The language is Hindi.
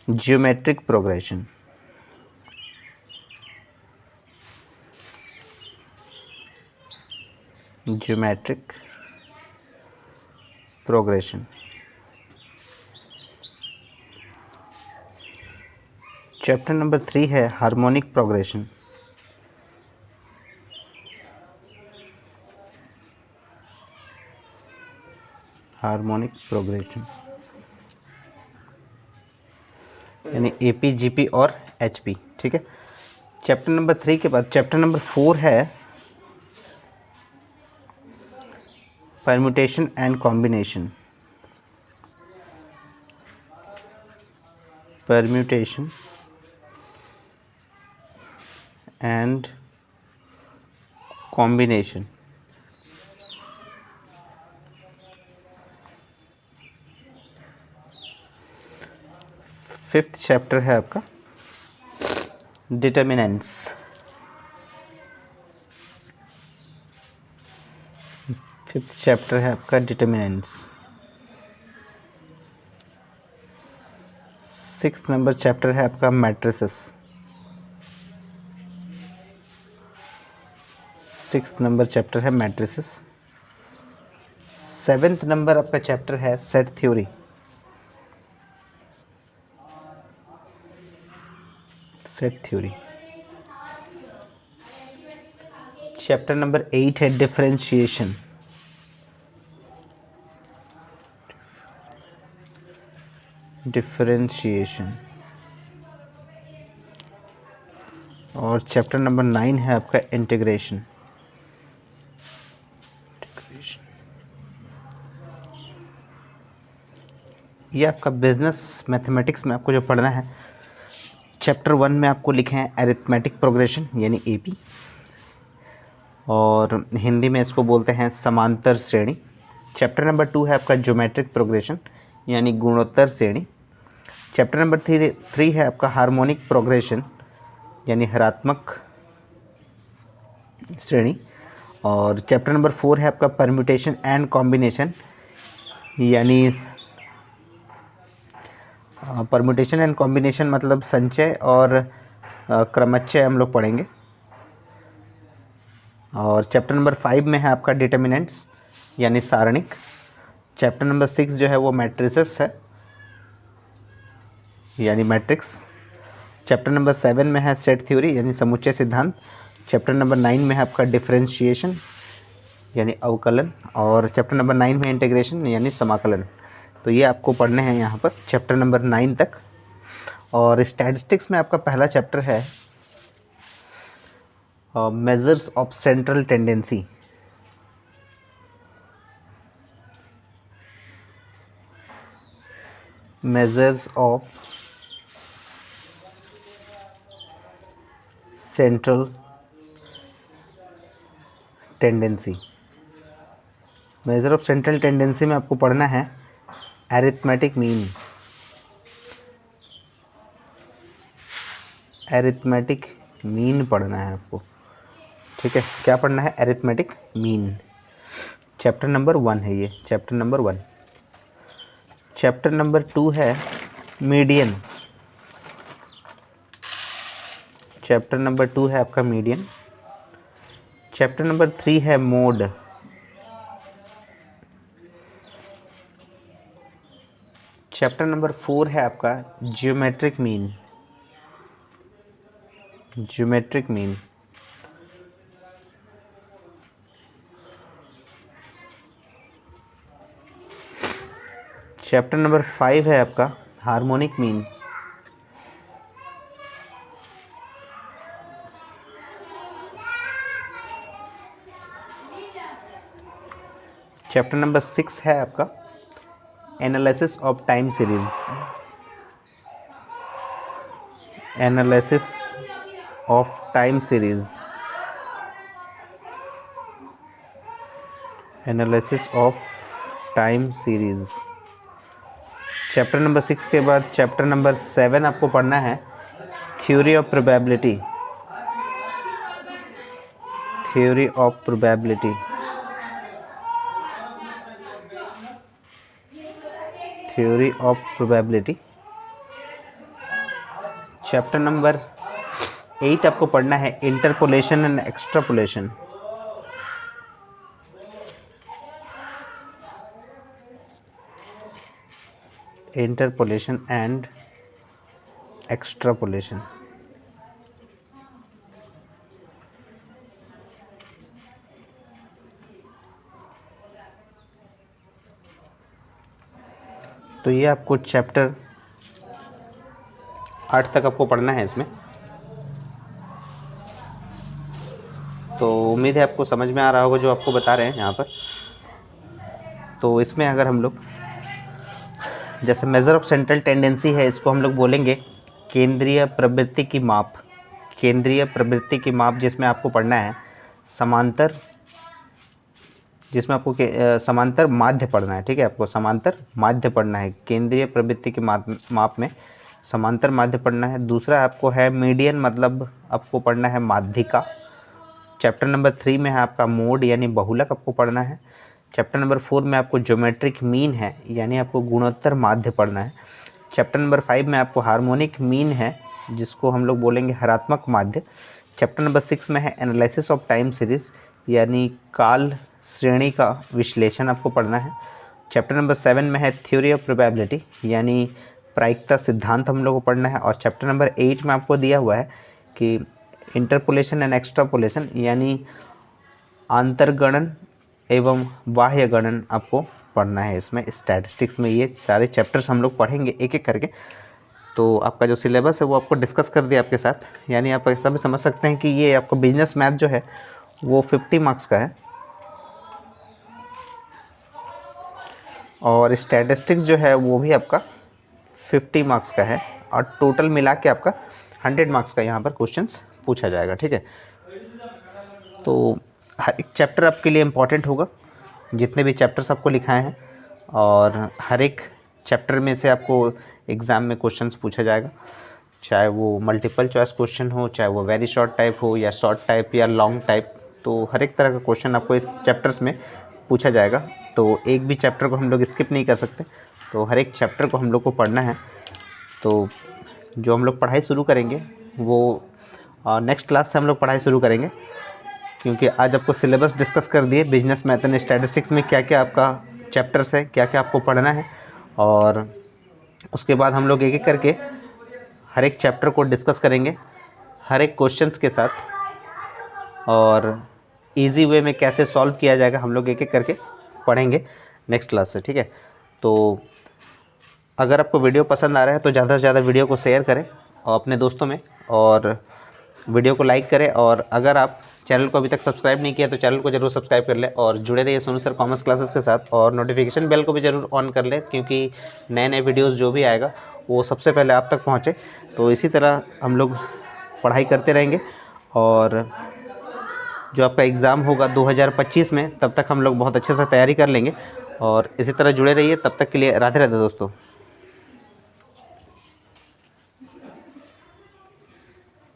Geometric progression. Geometric progression. Chapter number 3 है हार्मोनिक प्रोग्रेशन। हार्मोनिक प्रोग्रेशन यानी एपी, जीपी और एचपी। ठीक है। चैप्टर नंबर 3 के बाद चैप्टर नंबर 4 है permutation and combination. Permutation and combination. Fifth chapter है आपका डिटर्मिनेंट्स। फिफ्थ चैप्टर है आपका डिटर्मिनेंट्स। सिक्स्थ नंबर चैप्टर है आपका मैट्रिसेस। सिक्स्थ नंबर चैप्टर है मैट्रिसेस। सेवेंथ नंबर आपका चैप्टर है set theory. Set theory. Chapter number 8 है डिफरेंशिएशन। डिफरेंशिएशन। और चैप्टर नंबर 9 है आपका इंटीग्रेशन। ये आपका बिजनेस मैथमेटिक्स में आपको जो पढ़ना है, चैप्टर 1 में आपको लिखे हैं अरिथमेटिक प्रोग्रेशन यानी एपी, और हिंदी में इसको बोलते हैं समांतर श्रेणी। चैप्टर नंबर 2 है आपका ज्योमेट्रिक प्रोग्रेशन यानी गुणोत्तर श्रेणी। चैप्टर नंबर 3 है आपका हार्मोनिक प्रोग्रेशन यानी हरात्मक श्रेणी। और चैप्टर नंबर 4 है आपका परम्यूटेशन एंड कॉम्बिनेशन यानी परम्यूटेशन एंड कॉम्बिनेशन मतलब संचय और क्रमचय हम लोग पढ़ेंगे। और चैप्टर नंबर 5 में है आपका डिटर्मिनेंट्स यानी सारणिक। चैप्टर नंबर 6 जो है वो मैट्रिसेस है यानी मैट्रिक्स। चैप्टर नंबर 7 में है सेट थ्योरी यानी समुच्चय सिद्धांत। चैप्टर नंबर 9 में है आपका डिफरेंशिएशन यानी अवकलन। और चैप्टर नंबर 9 में इंटीग्रेशन यानी समाकलन। तो ये आपको पढ़ने हैं यहाँ पर चैप्टर नंबर 9 तक। और स्टैटिस्टिक्स में आपका पहला चैप्टर है measures of central tendency. Measures of central tendency. Measure of central tendency में आपको पढ़ना है अरिथमेटिक मीन। अरिथमेटिक मीन पढ़ना है आपको। ठीक है, क्या पढ़ना है? Arithmetic mean. चैप्टर नंबर 1 है ये, चैप्टर नंबर 1। चैप्टर नंबर 2 है मीडियन। चैप्टर नंबर 2 है आपका मीडियन। चैप्टर नंबर 3 है मोड। चैप्टर नंबर 4 है आपका geometric mean. Geometric mean. Chapter number 5 है आपका हार्मोनिक मीन। चैप्टर नंबर 6 है आपका analysis of time series. Analysis of time series. Analysis of time series. Chapter number 6 के बाद चैप्टर नंबर 7 आपको पढ़ना है theory of probability. Theory of probability. Theory of probability. Chapter number 8 आपको पढ़ना है interpolation and extrapolation. Interpolation and extrapolation. तो ये आपको चैप्टर 8 तक आपको पढ़ना है इसमें। तो उम्मीद है आपको समझ में आ रहा होगा जो आपको बता रहे हैं यहाँ पर। तो इसमें अगर हम लोग जैसे मेज़र ऑफ सेंट्रल टेंडेंसी है, इसको हम लोग बोलेंगे केंद्रीय प्रवृत्ति की माप। केंद्रीय प्रवृत्ति की माप जिसमें आपको पढ़ना है समांतर, जिसमें आपको समांतर माध्य पढ़ना है। ठीक है, आपको समांतर माध्य पढ़ना है। केंद्रीय प्रवृत्ति की माप में समांतर माध्य पढ़ना है। दूसरा आपको है मीडियन, मतलब आपको पढ़ना है माध्यिका। चैप्टर नंबर 3 में है आपका मोड यानी बहुलक आपको पढ़ना है। चैप्टर नंबर 4 में आपको ज्योमेट्रिक मीन है यानी आपको गुणोत्तर माध्य पढ़ना है। चैप्टर नंबर 5 में आपको हार्मोनिक मीन है जिसको हम लोग बोलेंगे हरात्मक माध्य। चैप्टर नंबर 6 में है एनालिसिस ऑफ टाइम सीरीज़ यानी काल श्रेणी का विश्लेषण आपको पढ़ना है। चैप्टर नंबर 7 में है थ्योरी ऑफ प्रोबेबिलिटी यानी प्रायिकता सिद्धांत हम लोग को पढ़ना है। और चैप्टर नंबर 8 में आपको दिया हुआ है कि इंटरपोलेशन एंड एक्स्ट्रापोलेशन यानी आंतरगणन एवं बाह्य गणन आपको पढ़ना है। इसमें स्टैटिस्टिक्स में ये सारे चैप्टर्स हम लोग पढ़ेंगे एक एक करके। तो आपका जो सिलेबस है वो आपको डिस्कस कर दिया आपके साथ, यानी आप ऐसा भी समझ सकते हैं कि ये आपका बिजनेस मैथ जो है वो 50 मार्क्स का है और स्टैटिस्टिक्स जो है वो भी आपका 50 मार्क्स का है और टोटल मिला के आपका 100 मार्क्स का यहाँ पर क्वेश्चंस पूछा जाएगा। ठीक है, तो हर एक चैप्टर आपके लिए इम्पॉर्टेंट होगा, जितने भी चैप्टर्स आपको लिखाए हैं, और हर एक चैप्टर में से आपको एग्ज़ाम में क्वेश्चंस पूछा जाएगा, चाहे वो मल्टीपल चॉइस क्वेश्चन हो, चाहे वो वेरी शॉर्ट टाइप हो या शॉर्ट टाइप या लॉन्ग टाइप। तो हर एक तरह का क्वेश्चन आपको इस चैप्टर्स में पूछा जाएगा। तो एक भी चैप्टर को हम लोग स्किप नहीं कर सकते, तो हर एक चैप्टर को हम लोग को पढ़ना है। तो जो हम लोग पढ़ाई शुरू करेंगे वो नेक्स्ट क्लास से हम लोग पढ़ाई शुरू करेंगे, क्योंकि आज आपको सिलेबस डिस्कस कर दिए बिजनेस मैथ एंड स्टैटिस्टिक्स में क्या क्या आपका चैप्टर्स है, क्या क्या आपको पढ़ना है, और उसके बाद हम लोग एक एक करके हर एक चैप्टर को डिस्कस करेंगे हर एक क्वेश्चंस के साथ, और इजी वे में कैसे सॉल्व किया जाएगा हम लोग एक एक करके पढ़ेंगे नेक्स्ट क्लास से। ठीक है, तो अगर आपको वीडियो पसंद आ रहा है तो ज़्यादा से ज़्यादा वीडियो को शेयर करें और अपने दोस्तों में, और वीडियो को लाइक करें। और अगर आप चैनल को अभी तक सब्सक्राइब नहीं किया तो चैनल को जरूर सब्सक्राइब कर ले और जुड़े रहिए सोनू सर कॉमर्स क्लासेस के साथ, और नोटिफिकेशन बेल को भी ज़रूर ऑन कर ले, क्योंकि नए नए वीडियोस जो भी आएगा वो सबसे पहले आप तक पहुँचे। तो इसी तरह हम लोग पढ़ाई करते रहेंगे, और जो आपका एग्ज़ाम होगा 2025 में, तब तक हम लोग बहुत अच्छे से तैयारी कर लेंगे। और इसी तरह जुड़े रहिए, तब तक के लिए राधे राधे दोस्तों।